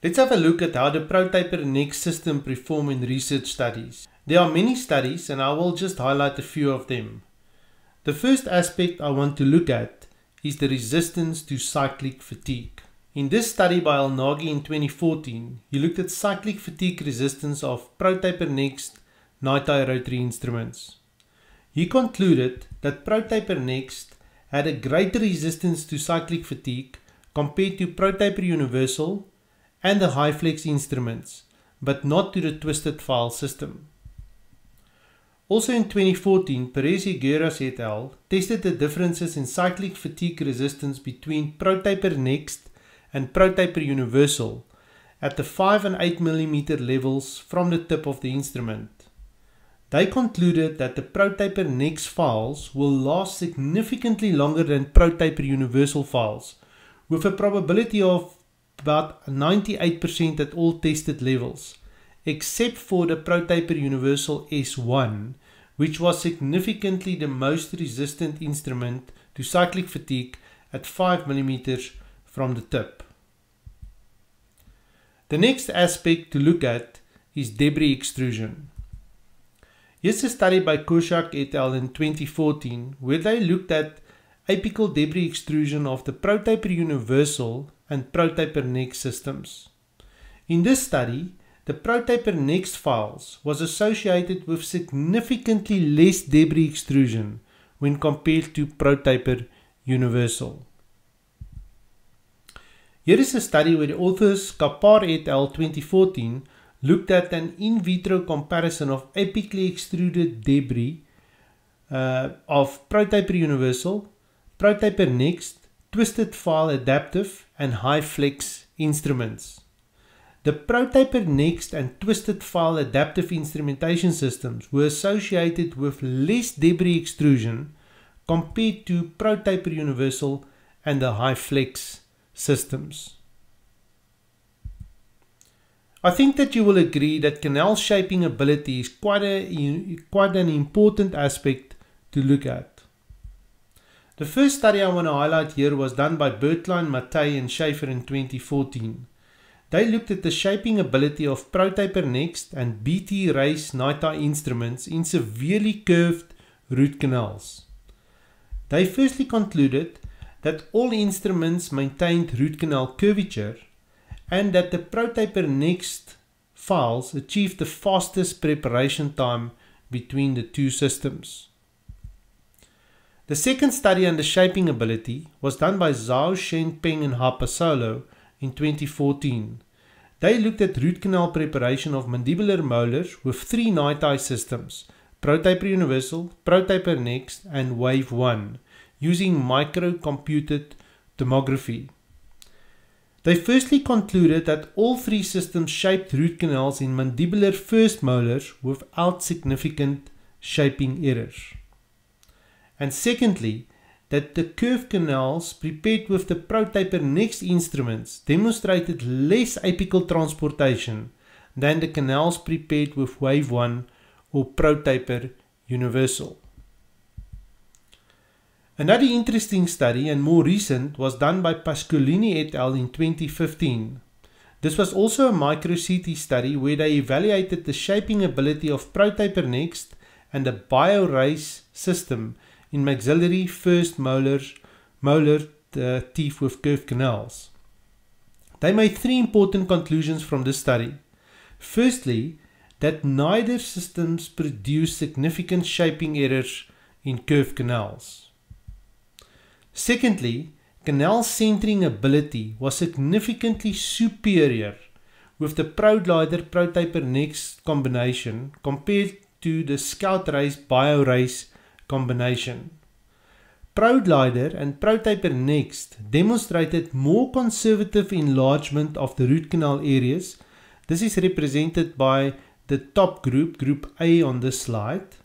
Let's have a look at how the ProTaper Next system performs in research studies. There are many studies and I will just highlight a few of them. The first aspect I want to look at is the resistance to cyclic fatigue. In this study by Al-Naghi in 2014, he looked at cyclic fatigue resistance of ProTaper Next NiTi rotary instruments. He concluded that ProTaper Next had a greater resistance to cyclic fatigue compared to ProTaper Universal and the HyFlex instruments, but not to the twisted file system. Also in 2014, Perez-Higueras et al. Tested the differences in cyclic fatigue resistance between ProTaper Next and ProTaper Universal at the 5 and 8 mm levels from the tip of the instrument. They concluded that the ProTaper Next files will last significantly longer than ProTaper Universal files, with a probability of about 98% at all tested levels, except for the ProTaper Universal S1, which was significantly the most resistant instrument to cyclic fatigue at 5 mm from the tip. The next aspect to look at is debris extrusion. Here's a study by Koschak et al. In 2014 where they looked at apical debris extrusion of the ProTaper Universal and ProTaper Next systems. In this study, the ProTaper Next files was associated with significantly less debris extrusion when compared to ProTaper Universal. Here is a study where the authors Kapar et al. 2014 looked at an in vitro comparison of apically extruded debris of ProTaper Universal, ProTaper Next, Twisted File Adaptive and HyFlex instruments. The ProTaper Next and Twisted File Adaptive instrumentation systems were associated with less debris extrusion compared to ProTaper Universal and the HyFlex systems. I think that you will agree that canal shaping ability is quite an important aspect to look at. The first study I want to highlight here was done by Bertlein, Mattei and Schaefer in 2014. They looked at the shaping ability of ProTaper Next and BT Race NiTi instruments in severely curved root canals. They firstly concluded that all instruments maintained root canal curvature and that the ProTaper Next files achieved the fastest preparation time between the two systems. The second study on the shaping ability was done by Zhao, Shen Peng and Hapasolo in 2014. They looked at root canal preparation of mandibular molars with 3 NiTi systems, ProTaper Universal, ProTaper Next and Wave 1, using micro-computed tomography. They firstly concluded that all 3 systems shaped root canals in mandibular first molars without significant shaping errors. And secondly, that the curved canals prepared with the ProTaper Next instruments demonstrated less apical transportation than the canals prepared with Wave 1 or ProTaper Universal. Another interesting study and more recent was done by Pascolini et al. In 2015. This was also a micro-CT study where they evaluated the shaping ability of ProTaper Next and the BioRace system in maxillary first molar teeth with curved canals. They made 3 important conclusions from this study. Firstly, that neither systems produced significant shaping errors in curved canals. Secondly, canal centering ability was significantly superior with the ProGlider ProTaper Next combination compared to the Scout Race BioRace combination. ProGlider and ProTaper Next demonstrated more conservative enlargement of the root canal areas. This is represented by the top group, Group A on this slide.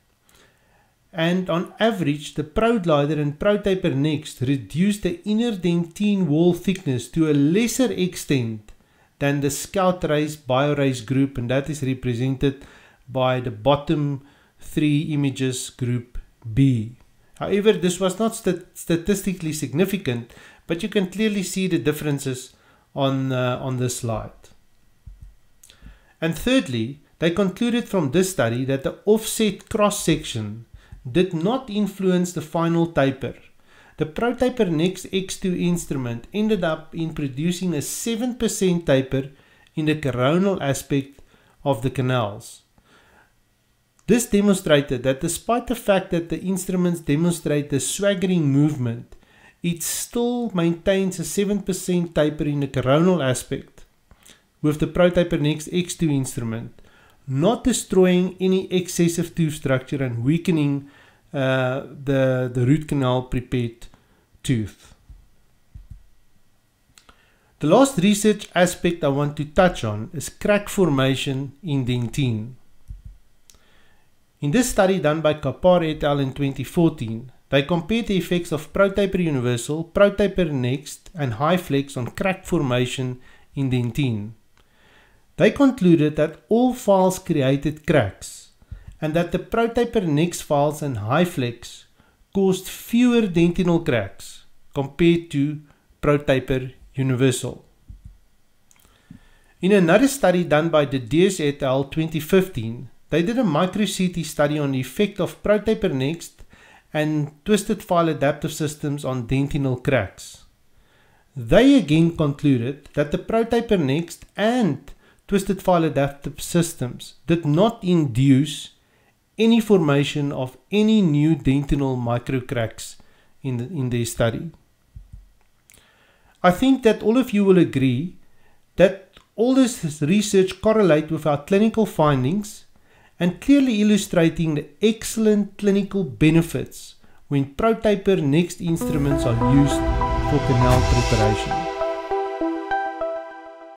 And on average, the ProGlider and ProTaper Next reduced the inner dentine wall thickness to a lesser extent than the Scout Race BioRace group, and that is represented by the bottom 3 images, Group B. However, this was not statistically significant, but you can clearly see the differences on this slide. And thirdly, they concluded from this study that the offset cross-section did not influence the final taper. The ProTaper Next X2 instrument ended up in producing a 7% taper in the coronal aspect of the canals. This demonstrated that despite the fact that the instruments demonstrate the swaggering movement, it still maintains a 7% taper in the coronal aspect with the ProTaper Next X2 instrument, not destroying any excessive tooth structure and weakening the root canal prepared tooth. The last research aspect I want to touch on is crack formation in dentine. In this study done by Kapar et al. In 2014, they compared the effects of ProTaper Universal, ProTaper Next and HyFlex on crack formation in dentine. They concluded that all files created cracks and that the ProTaper Next files and HyFlex caused fewer dentinal cracks compared to ProTaper Universal. In another study done by De Dees et al. 2015, they did a micro-CT study on the effect of ProTaper Next and twisted file adaptive systems on dentinal cracks. They again concluded that the ProTaper Next and twisted file adaptive systems did not induce any formation of any new dentinal microcracks in their study. I think that all of you will agree that all this research correlates with our clinical findings and clearly illustrating the excellent clinical benefits when ProTaper Next instruments are used for canal preparation.